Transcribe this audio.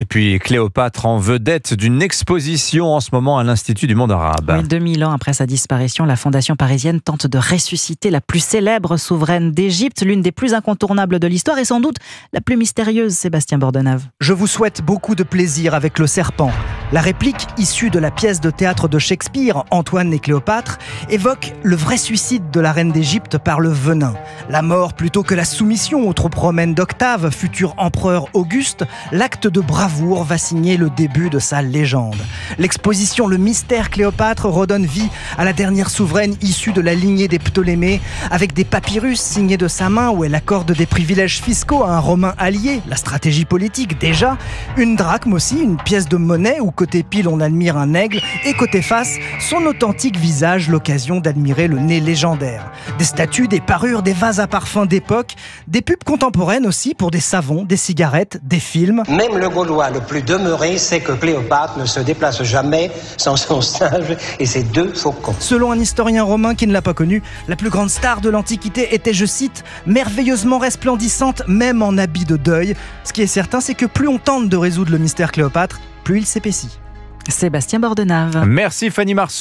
puis Cléopâtre en vedette d'une exposition en ce moment à l'Institut du monde arabe. Oui, 2000 ans après sa disparition, la Fondation parisienne tente de ressusciter la plus célèbre souveraine d'Égypte, l'une des plus incontournables de l'histoire et sans doute la plus mystérieuse, Sébastien Bordenave. Je vous souhaite beaucoup de plaisir avec le serpent. La réplique, issue de la pièce de théâtre de Shakespeare, Antoine et Cléopâtre, évoque le vrai suicide de la reine d'Égypte par le venin. La mort plutôt que la soumission aux troupes romaines d'Octave, futur empereur Auguste, l'acte de bravoure va signer le début de sa légende. L'exposition Le Mystère Cléopâtre redonne vie à la dernière souveraine issue de la lignée des Ptolémées, avec des papyrus signés de sa main où elle accorde des privilèges fiscaux à un Romain allié, la stratégie politique déjà, une drachme aussi, une pièce de monnaie où côté pile on admire un aigle et côté face, son authentique visage, l'occasion d'admirer le nez légendaire. Des statues, des parures, des vases à parfum d'époque, des pubs contemporaines aussi pour des savons, des cigarettes, des films. Même le Gaulois le plus demeuré sait que Cléopâtre ne se déplace jamais sans son singe et ses 2 faucons. Selon un historien romain qui ne l'a pas connu, la plus grande star de l'Antiquité était, je cite, merveilleusement resplendissante même en habit de deuil. Ce qui est certain, c'est que plus on tente de résoudre le mystère Cléopâtre, plus il s'épaissit. Sébastien Bordenave. Merci Fanny Marceau.